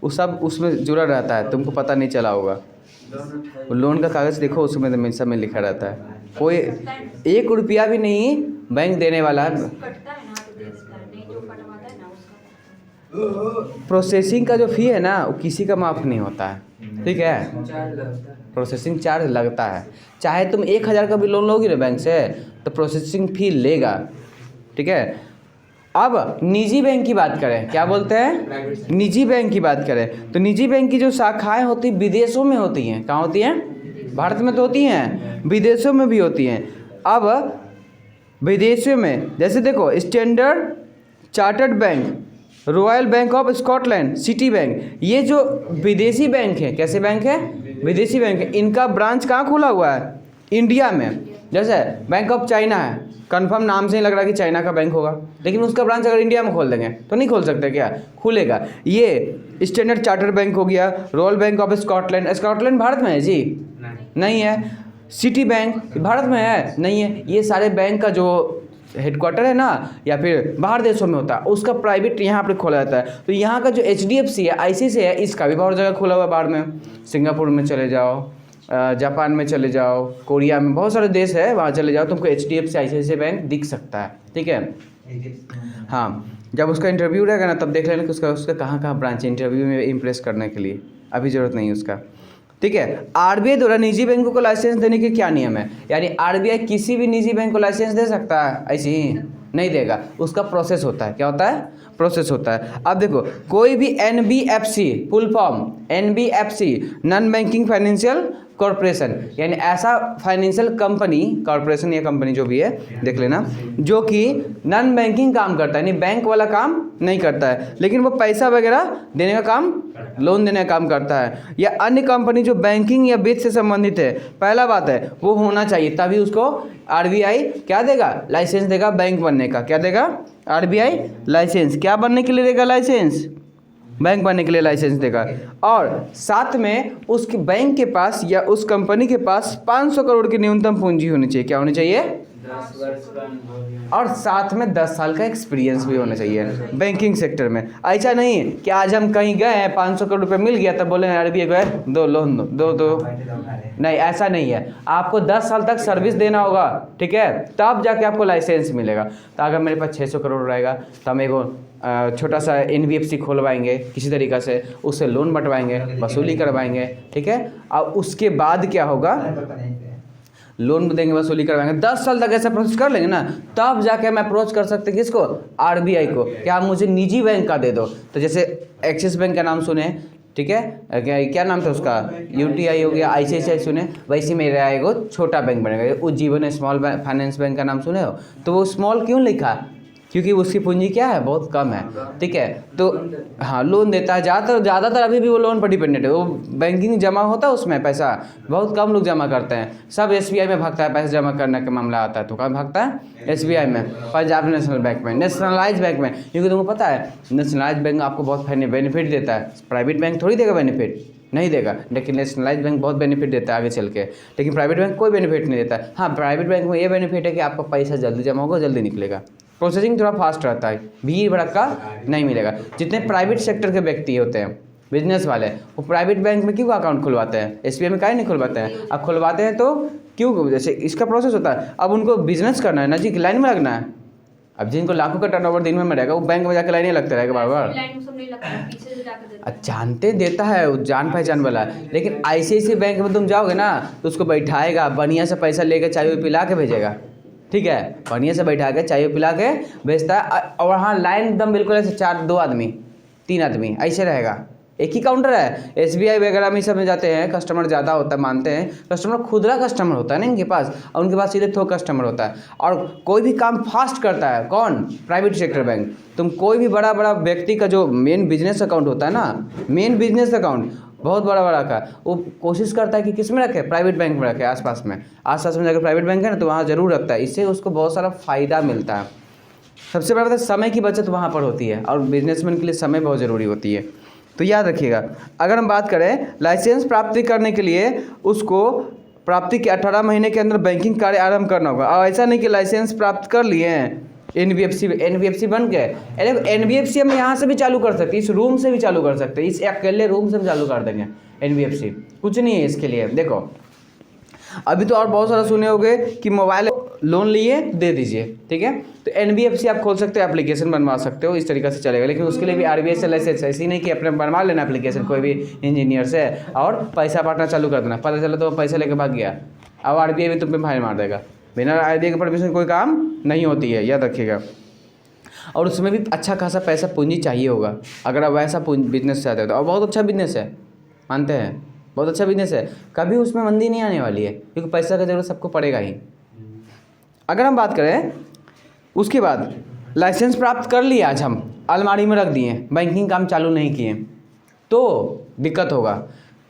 A: वो सब उसमें जुड़ा रहता है, तुमको पता नहीं चला होगा। वो लोन का कागज़ देखो, उसमें हमेशा में लिखा रहता है, कोई 1 रुपया भी नहीं बैंक देने वाला है।
B: कटता है ना तो दे देता है, नहीं जो कटवाता है ना उसका।
A: प्रोसेसिंग का जो फ़ी है ना वो किसी का माफ़ नहीं होता है, ठीक है।
C: चार्ज लगता है।
A: प्रोसेसिंग चार्ज लगता है, चाहे तुम 1,000 का भी लोन लोगी ना बैंक से तो प्रोसेसिंग फ़ी लेगा, ठीक है। अब निजी बैंक की बात करें, क्या बोलते हैं, निजी बैंक की बात करें तो निजी बैंक की जो शाखाएं होती विदेशों में होती हैं। कहाँ होती हैं? भारत में तो होती हैं, विदेशों में भी होती हैं। अब विदेशों में जैसे देखो standard chartered bank, royal bank of Scotland, city bank, ये जो विदेशी बैंक है, कैसे बैंक है, विदेशी बैंक है, इनका ब्रांच कहाँ खुला हुआ है? इंडिया में। जैसे बैंक ऑफ चाइना है, कंफर्म नाम से ही लग रहा है कि चाइना का बैंक होगा, लेकिन उसका ब्रांच अगर इंडिया में खोल देंगे तो नहीं खोल सकते क्या? खुलेगा। ये स्टैंडर्ड चार्टर्ड बैंक हो गया, royal bank of Scotland, Scotland Bharat में है जी? नहीं है। सिटी बैंक भारत में है? नहीं है। ये सारे बैंक का जो हेडक्वार्टर है ना या फिर बाहर देशों में होता है, उसका प्राइवेट यहाँ पर खोला जाता है। तो यहाँ का जो HDFC है, ICICI है, इसका भी बहुत जगह खुला हुआ है बाहर में। सिंगापुर में चले जाओ, जापान में चले जाओ, कोरिया में, बहुत सारे देश है, वहाँ चले जाओ, तुमको HDFC ICICI बैंक दिख सकता है, ठीक है। हाँ, जब उसका इंटरव्यू रहेगा ना तब देख लेना कि उसका कहाँ कहाँ ब्रांच है, इंटरव्यू में इम्प्रेस करने के लिए। अभी ज़रूरत नहीं है उसका, ठीक है। RBI द्वारा निजी बैंकों को लाइसेंस देने के क्या नियम है? यानी RBI किसी भी निजी बैंक को लाइसेंस दे सकता है? ऐसे ही नहीं देगा, उसका प्रोसेस होता है। क्या होता है? प्रोसेस होता है। अब देखो कोई भी NBFC, full form NBFC, non banking financial corporation, यानी ऐसा फाइनेंशियल कंपनी, कॉरपोरेशन या कंपनी जो भी है देख लेना, जो कि नॉन बैंकिंग काम करता है, यानी बैंक वाला काम नहीं करता है, लेकिन वो पैसा वगैरह देने का काम, लोन देने का काम करता है, या अन्य कंपनी जो बैंकिंग या वित्त से संबंधित है, पहला बात है वो होना चाहिए, तभी उसको RBI क्या देगा? लाइसेंस देगा बैंक बनने का। क्या देगा? RBI licence. क्या बनने के लिए देगा? लाइसेंस। बैंक बनने के लिए लाइसेंस देगा। और साथ में उसके बैंक के पास या उस कंपनी के पास 500 करोड़ की न्यूनतम पूंजी होनी चाहिए। क्या होनी चाहिए?
C: 10 वर्ष का अनुभव।
A: और साथ में 10 साल का एक्सपीरियंस भी होना चाहिए बैंकिंग सेक्टर में। ऐसा नहीं है कि आज हम कहीं गए हैं 500 करोड़ रुपये मिल गया तब बोले RBI गए दो लोन दो, नहीं, ऐसा नहीं है। आपको 10 साल तक सर्विस देना होगा, ठीक है, तब जाके आपको लाइसेंस मिलेगा। तो अगर मेरे पास 600 करोड़ रहेगा तो हम एक छोटा सा NBFC खोलवाएंगे किसी तरीक़ा से, उससे लोन बंटवाएंगे, वसूली करवाएंगे, ठीक है। और उसके बाद क्या होगा? लोन देंगे, वसूली करवाएंगे, 10 साल तक ऐसा प्रोसेस कर लेंगे ना, तब जाके हम अप्रोच कर सकते हैं किसको? RBI को, क्या आप मुझे निजी बैंक का दे दो। तो जैसे एक्सिस बैंक का नाम सुने, ठीक है, क्या नाम था उसका? UTI हो गया, ICICI सुने, वैसे मेरा एगो छोटा बैंक बनेगा, उज्जीवन स्मॉल फाइनेंस बैंक का नाम सुने हो? तो वो स्मॉल क्यों लिखा? क्योंकि उसकी पूंजी क्या है? बहुत कम है, ठीक है। तो हाँ, लोन देता है ज़्यादातर अभी भी वो लोन पर डिपेंडेंट है। वो बैंकिंग जमा होता है उसमें पैसा बहुत कम लोग जमा करते हैं, सब SBI में भागता है पैसा जमा करने का मामला आता है तो कहाँ भागता है? SBI में, पंजाब नेशनल बैंक में, नेशनलाइज बैंक में। क्योंकि तुमको पता है नेशनलाइज बैंक आपको बहुत बेनिफिट देता है, प्राइवेट बैंक थोड़ी देगा बेनिफिट, नहीं देगा, लेकिन नेशनलाइज बैंक बहुत बेनिफिट देता है आगे चल के, लेकिन प्राइवेट बैंक कोई बेनिफिट नहीं देता है। हाँ, प्राइवेट बैंक में ये बेनिफिट है कि आपका पैसा जल्दी जमा होगा, जल्दी निकलेगा, प्रोसेसिंग थोड़ा फास्ट रहता है, भीड़ भड़का नहीं मिलेगा। जितने प्राइवेट सेक्टर के व्यक्ति होते हैं, बिजनेस वाले, वो प्राइवेट बैंक में क्यों अकाउंट खुलवाते हैं? SBI में काहे नहीं खुलवाते हैं? अब खुलवाते हैं तो क्यों? जैसे इसका प्रोसेस होता है, अब उनको बिजनेस करना है ना जी, लाइन में लगना है। अब जिनको लाखों का टर्नओवर दिन में रहेगा वो बैंक में जाकर लाइन नहीं लगते रहेगा बार-बार। जानते देता है वो, जान पहचान वाला है, लेकिन ICICI बैंक में तुम जाओगे ना तो उसको बैठाएगा, बढ़िया से पैसा लेकर चाय पिला के भेजेगा, ठीक है, बढ़िया से बैठा के चाय पिला के भेजता है। और वहाँ लाइन एकदम बिल्कुल ऐसे 2 आदमी 3 आदमी ऐसे रहेगा, एक ही काउंटर है। SBI वगैरह में सब में जाते हैं, कस्टमर ज़्यादा होता है, मानते हैं, कस्टमर खुदरा कस्टमर होता है ना इनके पास, और उनके पास सीधे थोक कस्टमर होता है, और कोई भी काम फास्ट करता है। कौन? Private sector bank. तुम कोई भी बड़ा बड़ा व्यक्ति का जो मेन बिजनेस अकाउंट होता है ना, मेन बिजनेस अकाउंट, बहुत बड़ा बड़ा रखा है। वो कोशिश करता है कि किस में रखे, प्राइवेट बैंक में रखे, आसपास में जाकर प्राइवेट बैंक है ना तो वहाँ ज़रूर रखता है। इससे उसको बहुत सारा फ़ायदा मिलता है। सबसे बड़ा बात है समय की बचत वहाँ पर होती है, और बिजनेसमैन के लिए समय बहुत ज़रूरी होती है। तो याद रखिएगा, अगर हम बात करें लाइसेंस प्राप्ति करने के लिए उसको प्राप्ति के 18 महीने के अंदर बैंकिंग कार्य आरंभ करना होगा। और ऐसा नहीं कि लाइसेंस प्राप्त कर लिए हैं, एनबीएफसी बन गए, एनबीएफसी हम यहाँ से भी चालू कर सकते हैं, इस रूम से भी चालू कर सकते हैं, इस अकेले रूम से भी चालू कर देंगे एनबीएफसी, कुछ नहीं है इसके लिए। देखो अभी तो और बहुत सारा सुने होंगे कि मोबाइल लोन लिए दे दीजिए, ठीक है, तो एनबीएफसी आप खोल सकते हो, एप्लीकेशन बनवा सकते हो, इस तरीके से चलेगा। लेकिन उसके लिए भी आरबीआई से लाइसेंस, ऐसी नहीं कि अपने बनवा लेना एप्लीकेशन कोई भी इंजीनियर से और पैसा बांटना चालू कर देना, पता चला तो पैसा लेके भाग गया, अब आरबीआई भी तुम पे फाइन मार देगा। बिना आरबीआई के परमिशन कोई काम नहीं होती है, याद रखिएगा। और उसमें भी अच्छा खासा पैसा पूंजी चाहिए होगा, अगर आप वैसा बिजनेस चाहते हो तो। और बहुत अच्छा बिजनेस है, मानते हैं, बहुत अच्छा बिजनेस है, कभी उसमें मंदी नहीं आने वाली है, क्योंकि पैसा का ज़रूरत सबको पड़ेगा ही। अगर हम बात करें उसके बाद लाइसेंस प्राप्त कर लिया, आज हम अलमारी में रख दिए, बैंकिंग काम चालू नहीं किए तो दिक्कत होगा,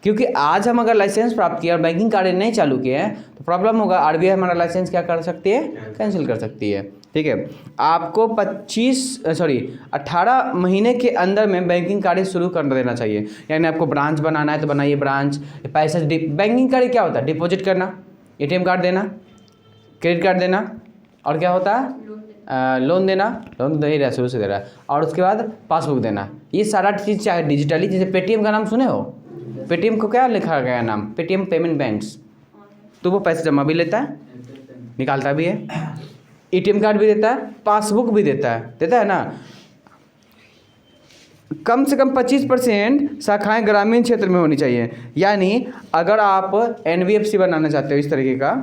A: क्योंकि आज हम अगर लाइसेंस प्राप्त किया और बैंकिंग कार्य नहीं चालू किए हैं तो प्रॉब्लम होगा। आरबीआई हमारा लाइसेंस क्या कर सकती है, कैंसिल कर सकती है, ठीक है। आपको 18 महीने के अंदर में बैंकिंग कार्य शुरू कर देना चाहिए। यानी आपको ब्रांच बनाना है तो बनाइए ब्रांच, पैसा बैंकिंग कार्य क्या होता है, डिपॉजिट करना, एटीएम कार्ड देना, क्रेडिट कार्ड देना, और क्या होता है लोन देना, लोन दे ही रहा शुरू से दे रहा है, और उसके बाद पासबुक देना। ये सारा चीज़ चाहे डिजिटली, जैसे पेटीएम का नाम सुने हो, पेटीएम को क्या लिखा गया है नाम, पेटीएम पेमेंट बैंक्स, तो वो पैसे जमा भी लेता है, निकालता भी है, एटीएम कार्ड भी देता है, पासबुक भी देता है ना। कम से कम 25% शाखाएं ग्रामीण क्षेत्र में होनी चाहिए। यानी अगर आप एनबीएफसी बनाना चाहते हो इस तरीके का,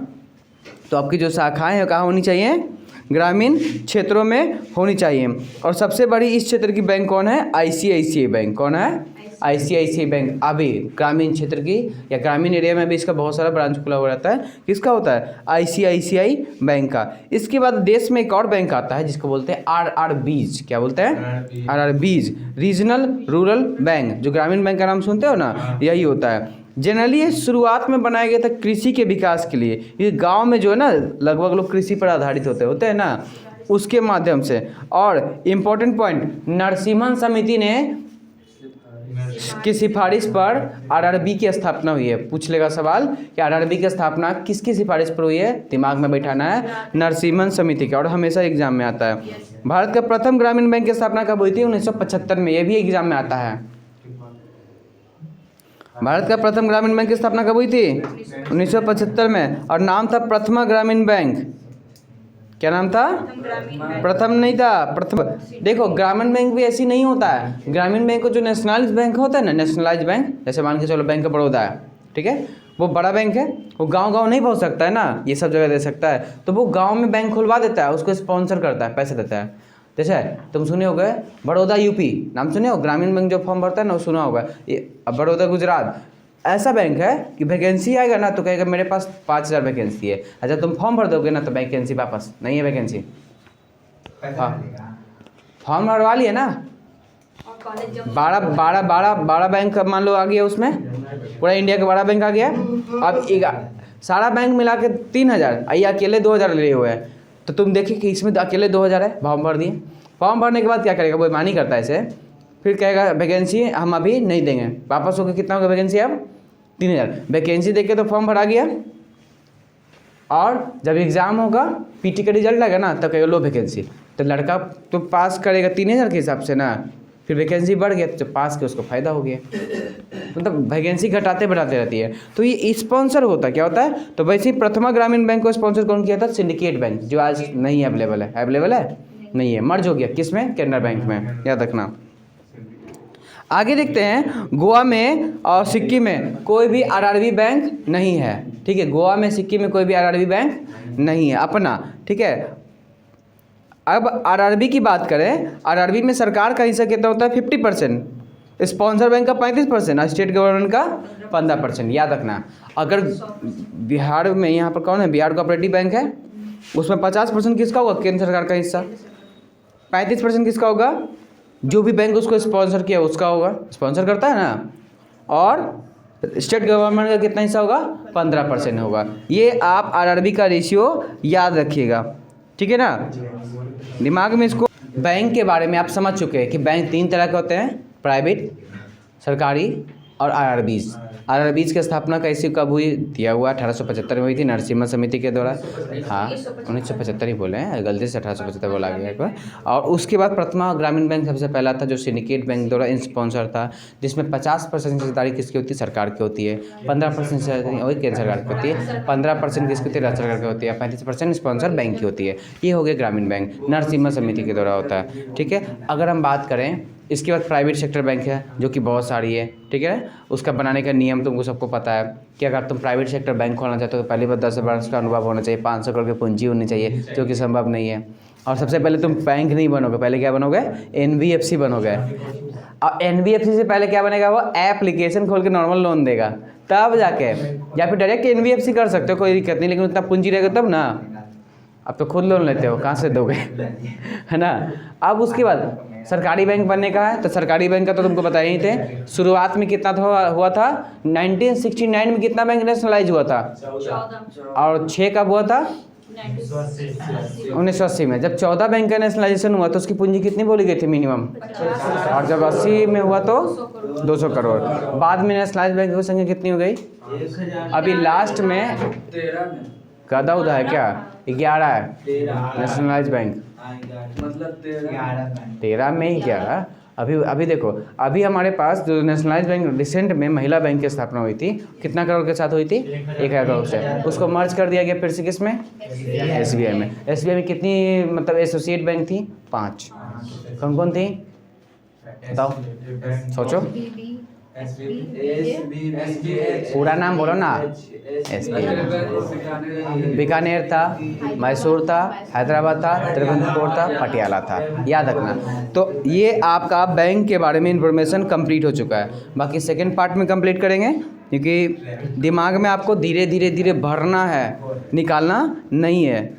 A: तो आपकी जो शाखाएं हैं कहाँ होनी चाहिए, ग्रामीण क्षेत्रों में होनी चाहिए। और सबसे बड़ी इस क्षेत्र की बैंक कौन है, आईसीआईसीआई बैंक। कौन है, आईसीआईसीआई बैंक। अभी ग्रामीण क्षेत्र की या ग्रामीण एरिया में भी इसका बहुत सारा ब्रांच खुला हुआ रहता है। किसका होता है, आईसीआईसीआई बैंक का। इसके बाद देश में एक और बैंक आता है जिसको बोलते हैं आरआरबीज। क्या बोलते हैं, आरआरबीज, रीजनल रूरल बैंक। जो ग्रामीण बैंक का नाम सुनते हो ना, यही होता है। जनरली ये शुरुआत में बनाया गया था कृषि के विकास के लिए। ये गांव में जो है ना, लगभग लोग कृषि पर आधारित होते हैं ना, उसके माध्यम से। और इम्पोर्टेंट पॉइंट, नरसिम्हन समिति ने की सिफारिश पर आरआरबी की स्थापना हुई है। पूछ लेगा सवाल कि आरआरबी की स्थापना किसकी सिफारिश पर हुई है, दिमाग में बैठाना है, नरसिम्हन समिति का। और हमेशा एग्जाम में आता है। भारत का प्रथम ग्रामीण बैंक की स्थापना कब हुई थी, 1975 में। ये भी एग्जाम में आता है। भारत का प्रथम ग्रामीण बैंक की स्थापना कब हुई थी, 1975 में। और नाम था प्रथमा ग्रामीण बैंक। क्या नाम था, प्रथम नहीं था, प्रथम। देखो ग्रामीण बैंक भी ऐसी नहीं होता है। ग्रामीण बैंक को जो नेशनलाइज बैंक होता है ना, नेशनलाइज बैंक, जैसे मान के चलो बैंक ऑफ बड़ौदा है, ठीक है, वो बड़ा बैंक है, वो गांव नहीं पहुंच सकता है ना, ये सब जगह दे सकता है, तो वो गांव में बैंक खुलवा देता है, उसको स्पॉन्सर करता है, पैसे देता है। जैसे तुम सुने होगे बड़ौदा यूपी, नाम सुने हो, ग्रामीण बैंक जो फॉर्म भरता है ना, वो सुना होगा। ये अब बड़ौदा गुजरात ऐसा बैंक है कि वैकेंसी आएगा ना तो कहेगा मेरे पास 5000 वैकेंसी है। अच्छा तुम फॉर्म भर दोगे ना तो वैकेंसी वापस नहीं है, वैकेंसी। हाँ, फॉर्म भरवा लिए ना, 12 बैंक मान लो आ गया उसमें, पूरा इंडिया का बड़ा बैंक आ गया। अब सारा बैंक मिला के 3000, ये अकेले 2000 लिए हुए हैं, तो तुम देखिए कि इसमें अकेले 2000 है, फॉर्म भर दिए। फॉर्म भरने के बाद क्या करेगा, वो मानी करता है इसे, फिर कहेगा वैकेंसी हम अभी नहीं देंगे, वापस होकर कितना होगा वैकेंसी, अब 3000 वैकेंसी देके तो फॉर्म भरा गया। और जब एग्ज़ाम होगा, पीटी का रिजल्ट आएगा ना, तब कहेगा लो वैकेंसी, तो लड़का तो पास करेगा 3000 के हिसाब से ना, फिर वैकेंसी बढ़ गया तो पास के उसको फ़ायदा हो गया। मतलब वैकेंसी घटाते बढ़ाते रहती है। तो ये स्पॉन्सर होता है, क्या होता है, तो वैसे ही प्रथमा ग्रामीण बैंक को स्पॉन्सर कौन किया था, सिंडिकेट बैंक, जो आज नहीं अवेलेबल है। अवेलेबल है नहीं है, मर्ज हो गया किस में, कैनरा बैंक में, याद रखना। आगे देखते हैं, गोवा में और सिक्किम में कोई भी आरआरबी बैंक नहीं है, ठीक है। गोवा में सिक्किम में कोई भी आरआरबी बैंक नहीं है अपना, ठीक है। अब आरआरबी की बात करें, आरआरबी में सरकार का हिस्सा कितना होता है, 50%, स्पॉन्सर बैंक का 35%, स्टेट गवर्नमेंट का 15%, याद रखना। अगर बिहार में, यहाँ पर कौन है, बिहार कोऑपरेटिव बैंक है, उसमें 50% किसका होगा, केंद्र सरकार का हिस्सा। 35% किसका होगा, जो भी बैंक उसको स्पॉन्सर किया उसका होगा, स्पॉन्सर करता है ना। और स्टेट गवर्नमेंट का कितना हिस्सा होगा, 15% होगा। ये आप आरआरबी का रेशियो याद रखिएगा, ठीक है ना, दिमाग में इसको। बैंक के बारे में आप समझ चुके हैं कि बैंक 3 तरह के होते हैं, प्राइवेट, सरकारी और आरआरबीज। आरआरबीज की स्थापना कैसी कब हुई, दिया हुआ 1875 में हुई थी नरसिम्हा समिति के द्वारा। हाँ 1975 ही बोले हैं, गलती से 1875 बोला गया एक बार। और उसके बाद प्रथमा ग्रामीण बैंक सबसे पहला था जो सिंडिकेट बैंक द्वारा स्पॉन्सर था, जिसमें 50% हिस्सेदारी किसकी होती है, सरकार की होती है, 15% हिस्सेदारी वही केंद्र सरकार की होती है, 15% किसकी होती है, राज्य सरकार की होती है, 35% स्पॉन्सर बैंक की होती है। ये हो गया ग्रामीण बैंक, नरसिम्हा समिति के द्वारा होता है, ठीक है। अगर हम बात करें इसके बाद प्राइवेट सेक्टर बैंक है जो कि बहुत सारी है, ठीक है। उसका बनाने का नियम तुमको सबको पता है कि अगर तुम प्राइवेट सेक्टर बैंक खोलना चाहते हो तो पहली बार 10 वर्ष का अनुभव होना चाहिए, 500 करोड़ की पूंजी होनी चाहिए, जो कि संभव नहीं है। और सबसे पहले तुम बैंक नहीं बनोगे, पहले क्या बनोगे, NBFC बनोगे। और NBFC से पहले क्या बनेगा, वो एप्लीकेशन खोल के नॉर्मल लोन देगा, तब जाके, या फिर डायरेक्ट NBFC कर सकते हो, कोई दिक्कत नहीं, लेकिन उतना पूंजी रहेगा तब ना। अब तो खुद लोन लेते हो, कहाँ से दोगे है ना। अब उसके बाद सरकारी बैंक बनने का है, तो सरकारी बैंक का तो तुमको पता ही थे, शुरुआत में कितना था हुआ था, 1969 में कितना बैंक नेशनलाइज हुआ था,
B: 14
A: और 6 कब हुआ था, 1980 में। जब 14 बैंक का नेशनलाइजेशन हुआ तो उसकी पूंजी कितनी बोली गई थी मिनिमम, और जब 80 में हुआ तो 200 करोड़। बाद में नेशनलाइज बैंक की संख्या कितनी हो गई, अभी लास्ट में
C: 13 में
A: गदा उदा है क्या, 11 है नेशनलाइज बैंक,
C: मतलब
A: 13 में ही 11। अभी देखो, अभी हमारे पास जो नेशनलाइज बैंक रिसेंट में महिला बैंक की स्थापना हुई थी, कितना करोड़ के साथ हुई थी, 1,000 करोड़ से, उसको मर्ज कर दिया गया फिर से किस में, SBI में। SBI में कितनी मतलब एसोसिएट बैंक थी, 5। कौन कौन थी बताओ, सोचो, पूरा नाम बोलो ना, बीकानेर था, मैसूर था, हैदराबाद था, त्रिवेंद्रपुर था, पटियाला था, याद रखना। तो ये आपका बैंक के बारे में इंफॉर्मेशन कंप्लीट हो चुका है। बाकी सेकंड पार्ट में कंप्लीट करेंगे, क्योंकि दिमाग में आपको धीरे धीरे भरना है, निकालना नहीं है।